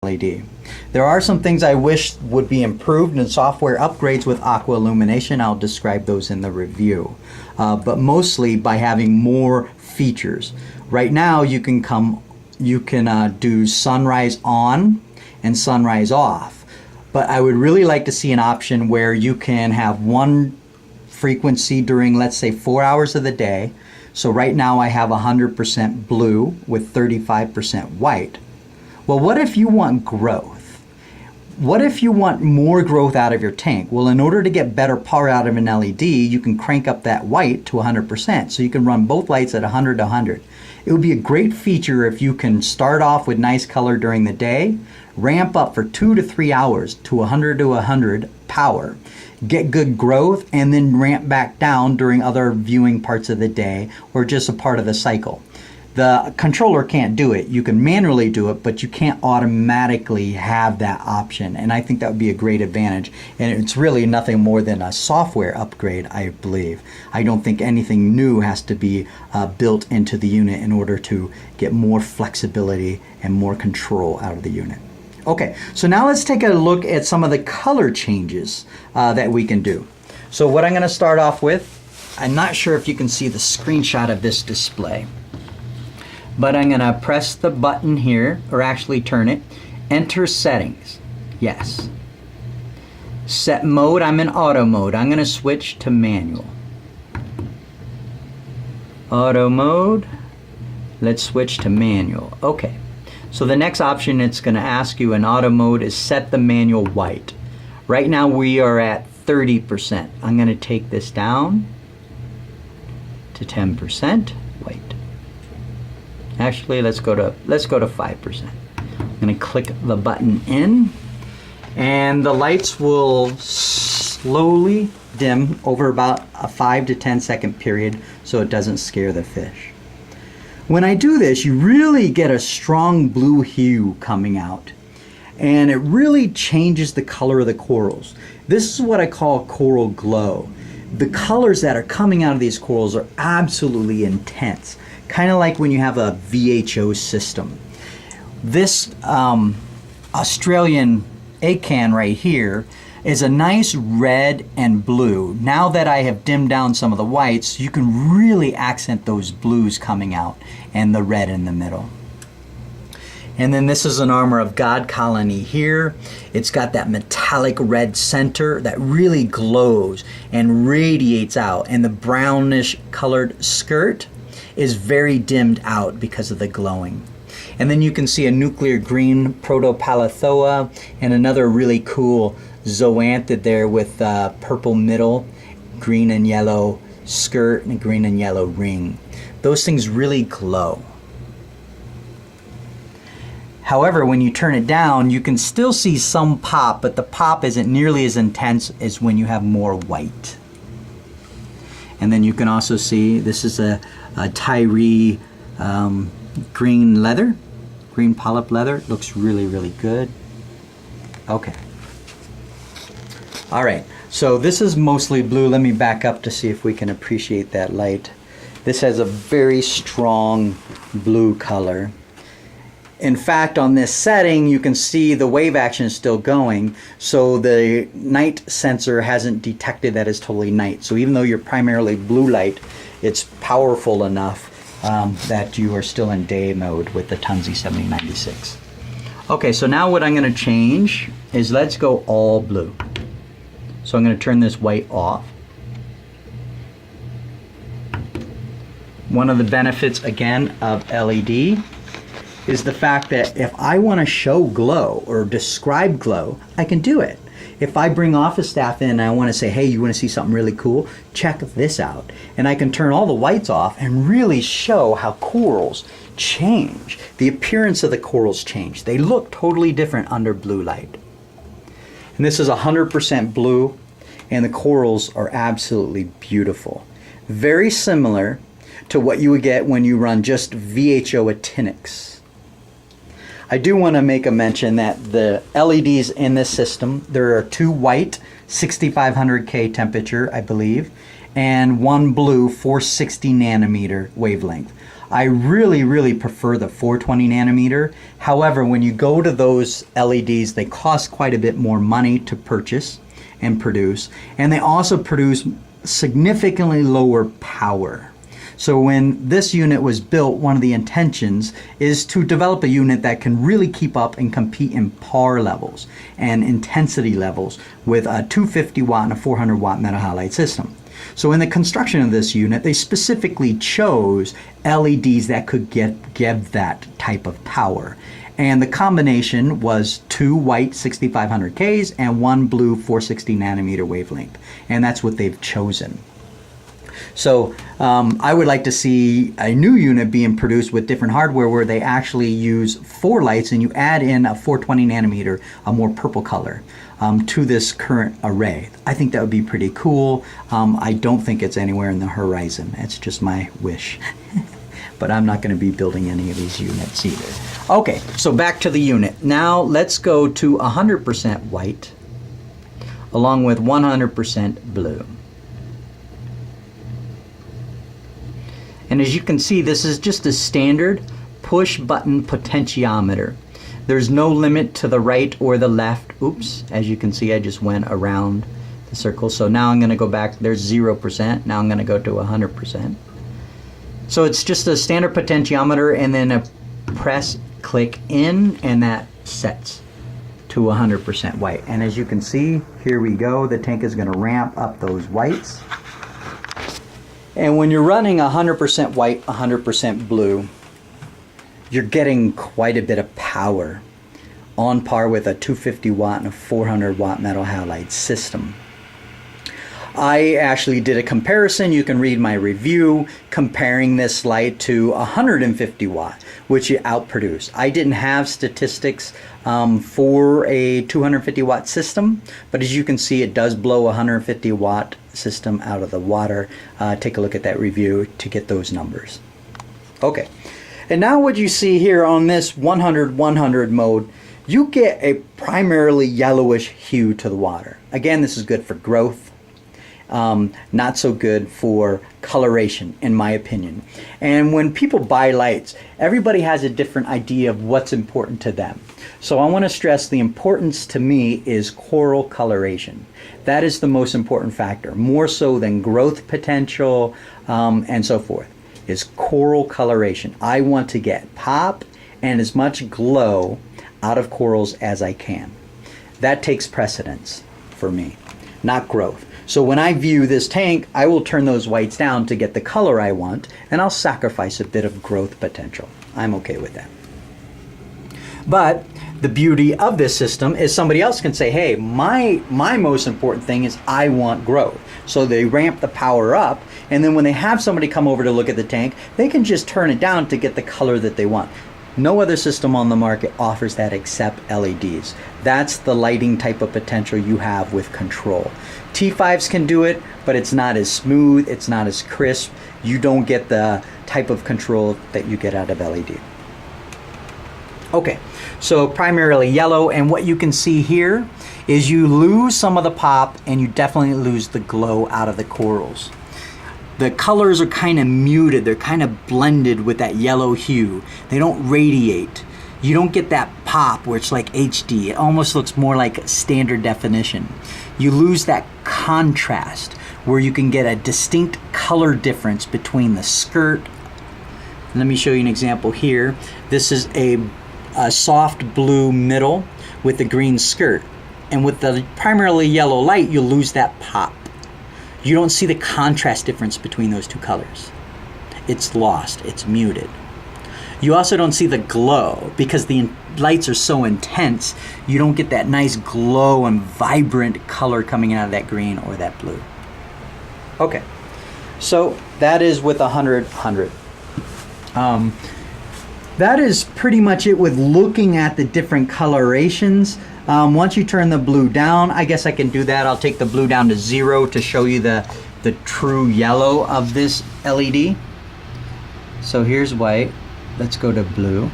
LED. There are some things I wish would be improved in software upgrades with Aqua Illumination. I'll describe those in the review. But mostly by having more features. Right now you can do sunrise on and sunrise off. But I would really like to see an option where you can have one frequency during, let's say, 4 hours of the day. So right now I have 100% blue with 35% white. Well, what if you want growth? What if you want more growth out of your tank? Well, in order to get better power out of an LED, you can crank up that white to 100%. So you can run both lights at 100 to 100. It would be a great feature if you can start off with nice color during the day, ramp up for 2 to 3 hours to 100 to 100 power, get good growth, and then ramp back down during other viewing parts of the day or just a part of the cycle. The controller can't do it. You can manually do it, but you can't automatically have that option. And I think that would be a great advantage. And it's really nothing more than a software upgrade, I believe. I don't think anything new has to be built into the unit in order to get more flexibility and more control out of the unit. Okay, so now let's take a look at some of the color changes that we can do. So what I'm going to start off with, I'm not sure if you can see the screenshot of this display. But I'm going to press the button here, or actually turn it. Enter settings. Yes. Set mode, I'm in auto mode. I'm going to switch to manual. Auto mode. Let's switch to manual. Okay. So the next option it's going to ask you in auto mode is set the manual white. Right now we are at 30%. I'm going to take this down to 10% white. Actually, let's go to 5%. I'm going to click the button in, and the lights will slowly dim over about a 5 to 10 second period so it doesn't scare the fish. When I do this, you really get a strong blue hue coming out, and it really changes the color of the corals. This is what I call coral glow. The colors that are coming out of these corals are absolutely intense. Kind of like when you have a VHO system. This Australian acan right here is a nice red and blue. Now that I have dimmed down some of the whites, you can really accent those blues coming out and the red in the middle. And then this is an Armor of God colony here. It's got that metallic red center that really glows and radiates out, and the brownish colored skirt is very dimmed out because of the glowing. And then you can see a nuclear green Protopalathea and another really cool zoanthid there with purple middle, green and yellow skirt, and a green and yellow ring. Those things really glow. However, when you turn it down, you can still see some pop, but the pop isn't nearly as intense as when you have more white. And then you can also see this is a Tyree green leather, green polyp leather. It looks really, really good. Okay. All right, so this is mostly blue. Let me back up to see if we can appreciate that light. This has a very strong blue color. In fact, on this setting, you can see the wave action is still going, so the night sensor hasn't detected that it's totally night. So even though you're primarily blue light, it's powerful enough that you are still in day mode with the Tunzi 7096. Okay, so now what I'm going to change is let's go all blue. So I'm going to turn this white off. One of the benefits, again, of LED is the fact that if I want to show glow or describe glow, I can do it. If I bring office staff in and I want to say, hey, you want to see something really cool? Check this out. And I can turn all the whites off and really show how corals change. The appearance of the corals change. They look totally different under blue light. And this is 100% blue, and the corals are absolutely beautiful. Very similar to what you would get when you run just VHO actinics. I do want to make a mention that the LEDs in this system, there are 2 white 6500K temperature, I believe, and 1 blue 460 nanometer wavelength. I really prefer the 420 nanometer. However, when you go to those LEDs, they cost quite a bit more money to purchase and produce, and they also produce significantly lower power. So when this unit was built, one of the intentions is to develop a unit that can really keep up and compete in power levels and intensity levels with a 250 watt and a 400 watt metal halide system. So in the construction of this unit, they specifically chose LEDs that could give that type of power. And the combination was 2 white 6500Ks and 1 blue 460 nanometer wavelength. And that's what they've chosen. So I would like to see a new unit being produced with different hardware where they actually use 4 lights and you add in a 420 nanometer, a more purple color, to this current array. I think that would be pretty cool. I don't think it's anywhere in the horizon. It's just my wish. But I'm not going to be building any of these units either. Okay, so back to the unit. Now let's go to 100% white along with 100% blue. And as you can see, this is just a standard push button potentiometer. There's no limit to the right or the left. Oops, as you can see, I just went around the circle. So now I'm going to go back. There's 0%. Now I'm going to go to 100%. So it's just a standard potentiometer and then a press click in and that sets to 100% white. And as you can see, here we go. The tank is going to ramp up those whites. And when you're running 100% white, 100% blue, you're getting quite a bit of power on par with a 250 watt and a 400 watt metal halide system. I actually did a comparison. You can read my review comparing this light to 150 watt, which it outproduced. I didn't have statistics for a 250 watt system, but as you can see, it does blow a 150 watt system out of the water. Take a look at that review to get those numbers. Okay, and now what you see here on this 100-100 mode, you get a primarily yellowish hue to the water. Again, this is good for growth. Not so good for coloration, in my opinion. And when people buy lights, everybody has a different idea of what's important to them. So I want to stress the importance to me is coral coloration. That is the most important factor, more so than growth potential and so forth, is coral coloration. I want to get pop and as much glow out of corals as I can. That takes precedence for me, not growth. So when I view this tank, I will turn those whites down to get the color I want, and I'll sacrifice a bit of growth potential. I'm okay with that. But the beauty of this system is somebody else can say, hey, my most important thing is I want growth. So they ramp the power up, and then when they have somebody come over to look at the tank, they can just turn it down to get the color that they want. No other system on the market offers that except LEDs. That's the lighting type of potential you have with control. T5s can do it, but it's not as smooth, it's not as crisp. You don't get the type of control that you get out of LED. Okay, so primarily yellow, and what you can see here is you lose some of the pop and you definitely lose the glow out of the corals. The colors are kind of muted, they're kind of blended with that yellow hue. They don't radiate. You don't get that pop where it's like HD. It almost looks more like standard definition. You lose that contrast where you can get a distinct color difference between the skirt. Let me show you an example here. This is a soft blue middle with the green skirt. And with the primarily yellow light, you'll lose that pop. You don't see the contrast difference between those two colors. It's lost, it's muted. You also don't see the glow because the lights are so intense, you don't get that nice glow and vibrant color coming out of that green or that blue. Okay, so that is with 100-100. That is pretty much it with looking at the different colorations. Once you turn the blue down, I guess I can do that. I'll take the blue down to 0 to show you the true yellow of this LED. So here's white. Let's go to blue.